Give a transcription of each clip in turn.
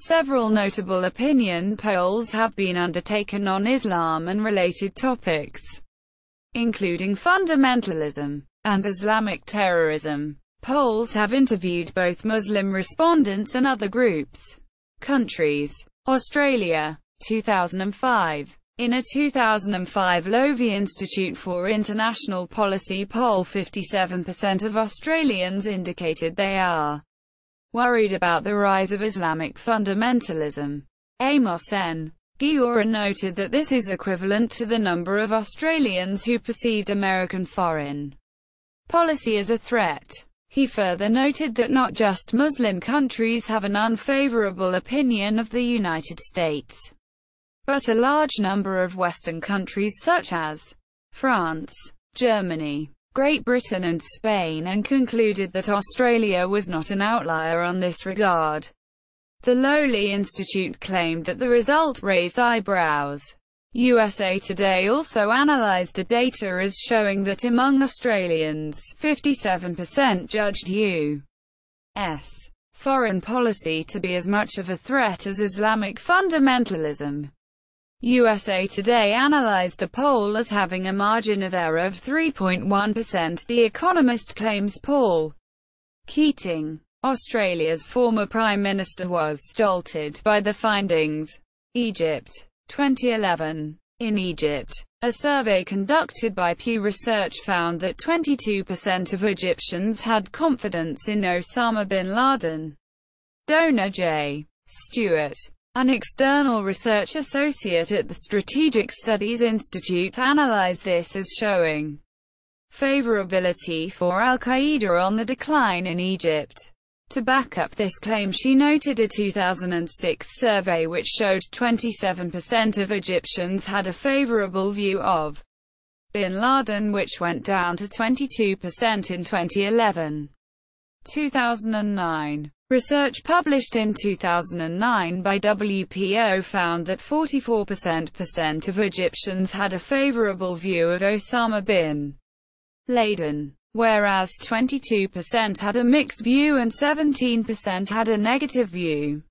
Several notable opinion polls have been undertaken on Islam and related topics, including fundamentalism and Islamic terrorism. Polls have interviewed both Muslim respondents and other groups. Countries. Australia, 2005. In a 2005 Lowy Institute for International Policy poll, 57% of Australians indicated they are worried about the rise of Islamic fundamentalism. Amos N. Giora noted that this is equivalent to the number of Australians who perceived American foreign policy as a threat. He further noted that not just Muslim countries have an unfavorable opinion of the United States, but a large number of Western countries such as France, Germany, Great Britain and Spain, and concluded that Australia was not an outlier on this regard. The Lowy Institute claimed that the result raised eyebrows. USA Today also analyzed the data as showing that among Australians, 57% judged U.S. foreign policy to be as much of a threat as Islamic fundamentalism. USA Today analyzed the poll as having a margin of error of 3.1%. The Economist claims Paul Keating, Australia's former Prime Minister, was jolted by the findings. Egypt, 2011. In Egypt, a survey conducted by Pew Research found that 22% of Egyptians had confidence in Osama bin Laden. Donor J. Stewart, an external research associate at the Strategic Studies Institute, analyzed this as showing favorability for al-Qaeda on the decline in Egypt. To back up this claim, she noted a 2006 survey which showed 27% of Egyptians had a favorable view of bin Laden, which went down to 22% in 2011. 2009. Research published in 2009 by WPO found that 44% of Egyptians had a favorable view of Osama bin Laden, whereas 22% had a mixed view and 17% had a negative view.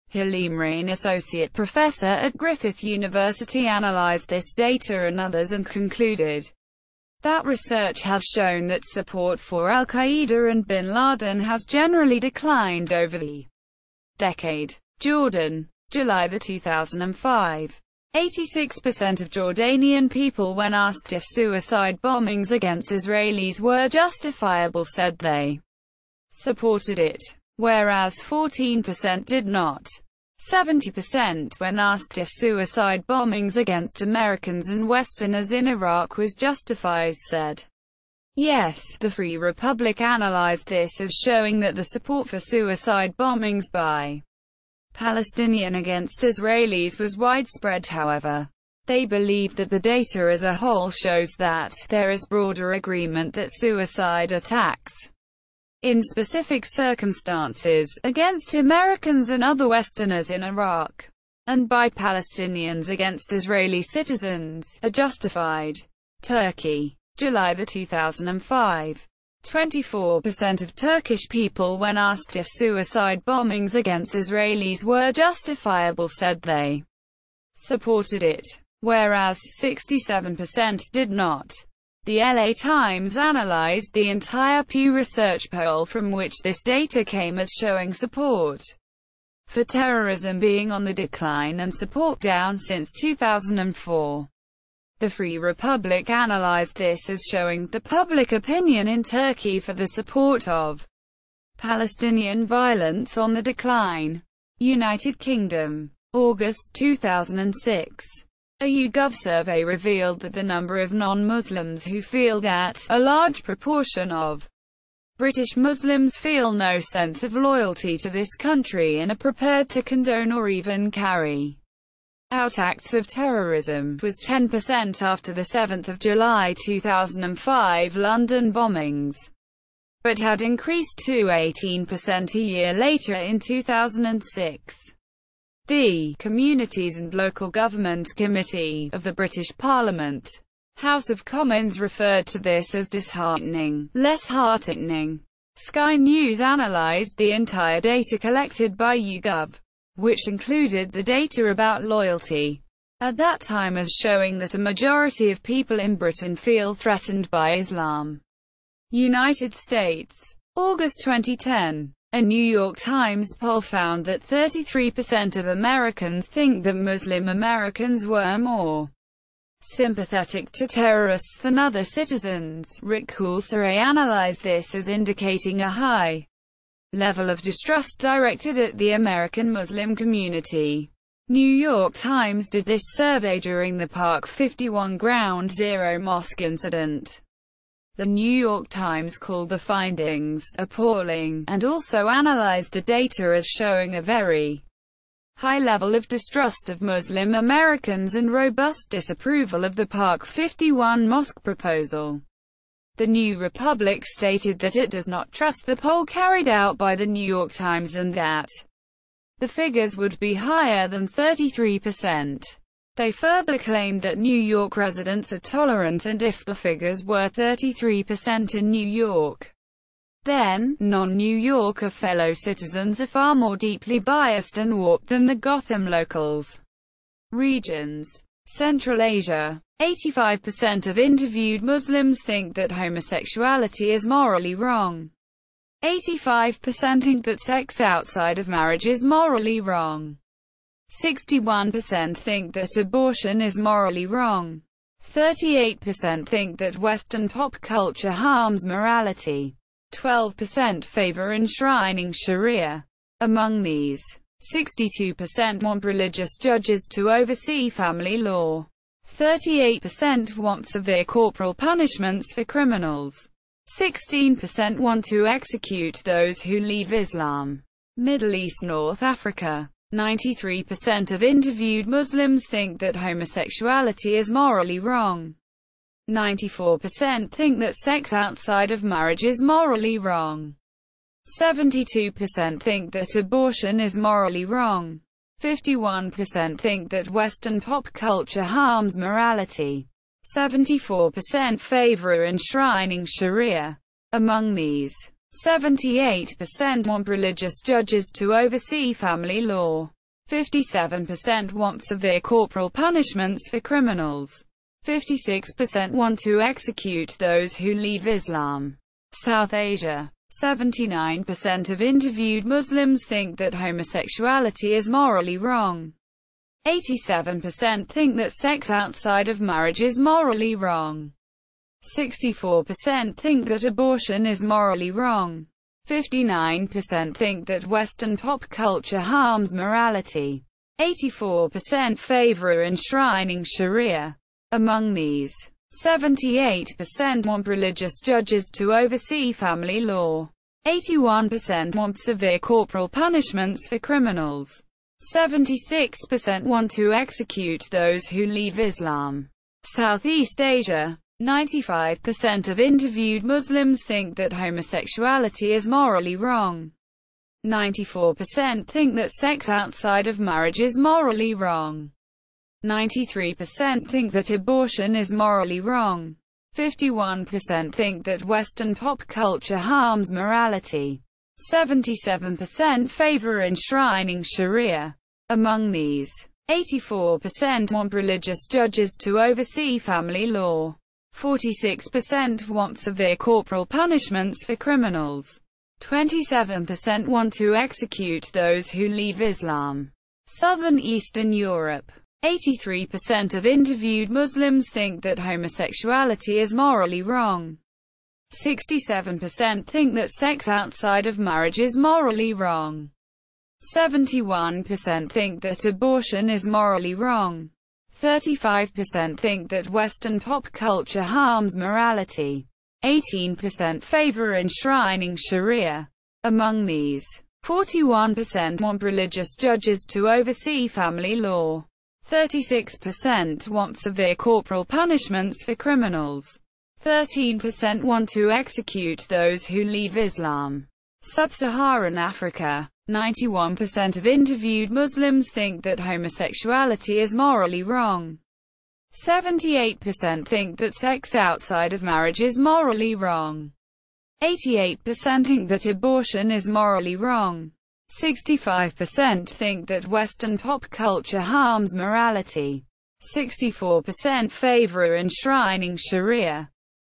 Halim Rain, associate professor at Griffith University, analyzed this data and others and concluded that research has shown that support for al-Qaeda and bin Laden has generally declined over the decade. Jordan, July 2005. 86% of Jordanian people, when asked if suicide bombings against Israelis were justifiable, said they supported it, whereas 14% did not. 70%, when asked if suicide bombings against Americans and Westerners in Iraq was justified, said yes. The Free Republic analyzed this as showing that the support for suicide bombings by Palestinians against Israelis was widespread. However, they believe that the data as a whole shows that there is broader agreement that suicide attacks in specific circumstances, against Americans and other Westerners in Iraq, and by Palestinians against Israeli citizens, are justified. Turkey, July 2005. 24% of Turkish people, when asked if suicide bombings against Israelis were justifiable, said they supported it, whereas 67% did not. The LA Times analyzed the entire Pew Research poll from which this data came as showing support for terrorism being on the decline and support down since 2004. The Free Republic analyzed this as showing the public opinion in Turkey for the support of Palestinian violence on the decline. United Kingdom, August 2006. A YouGov survey revealed that the number of non-Muslims who feel that a large proportion of British Muslims feel no sense of loyalty to this country and are prepared to condone or even carry out acts of terrorism was 10% after the 7th of July 2005 London bombings, but had increased to 18% a year later in 2006. The Communities and Local Government Committee of the British Parliament, House of Commons, referred to this as disheartening, less heartening. Sky News analysed the entire data collected by YouGov, which included the data about loyalty at that time as showing that a majority of people in Britain feel threatened by Islam. United States. August 2010. A New York Times poll found that 33% of Americans think that Muslim Americans were more sympathetic to terrorists than other citizens. Rick Coulseret analyzed this as indicating a high level of distrust directed at the American Muslim community. New York Times did this survey during the Park 51 Ground Zero mosque incident. The New York Times called the findings appalling, and also analyzed the data as showing a very high level of distrust of Muslim Americans and robust disapproval of the Park 51 mosque proposal. The New Republic stated that it does not trust the poll carried out by the New York Times and that the figures would be higher than 33%. They further claimed that New York residents are tolerant, and if the figures were 33% in New York, then non-New Yorker fellow citizens are far more deeply biased and warped than the Gotham locals. Regions. Central Asia. 85% of interviewed Muslims think that homosexuality is morally wrong. 85% think that sex outside of marriage is morally wrong. 61% think that abortion is morally wrong. 38% think that Western pop culture harms morality. 12% favor enshrining Sharia. Among these, 62% want religious judges to oversee family law. 38% want severe corporal punishments for criminals. 16% want to execute those who leave Islam. Middle East, North Africa. 93% of interviewed Muslims think that homosexuality is morally wrong. 94% think that sex outside of marriage is morally wrong. 72% think that abortion is morally wrong. 51% think that Western pop culture harms morality. 74% favor enshrining Sharia. Among these, 78% want religious judges to oversee family law. 57% want severe corporal punishments for criminals. 56% want to execute those who leave Islam. South Asia. 79% of interviewed Muslims think that homosexuality is morally wrong. 87% think that sex outside of marriage is morally wrong. 64% think that abortion is morally wrong. 59% think that Western pop culture harms morality. 84% favor enshrining Sharia. Among these, 78% want religious judges to oversee family law. 81% want severe corporal punishments for criminals. 76% want to execute those who leave Islam. Southeast Asia. 95% of interviewed Muslims think that homosexuality is morally wrong. 94% think that sex outside of marriage is morally wrong. 93% think that abortion is morally wrong. 51% think that Western pop culture harms morality. 77% favor enshrining Sharia. Among these, 84% want religious judges to oversee family law. 46% want severe corporal punishments for criminals. 27% want to execute those who leave Islam. Southern Eastern Europe. 83% of interviewed Muslims think that homosexuality is morally wrong. 67% think that sex outside of marriage is morally wrong. 71% think that abortion is morally wrong. 35% think that Western pop culture harms morality. 18% favor enshrining Sharia. Among these, 41% want religious judges to oversee family law. 36% want severe corporal punishments for criminals. 13% want to execute those who leave Islam. Sub-Saharan Africa. 91% of interviewed Muslims think that homosexuality is morally wrong. 78% think that sex outside of marriage is morally wrong. 88% think that abortion is morally wrong. 65% think that Western pop culture harms morality. 64% favor enshrining Sharia.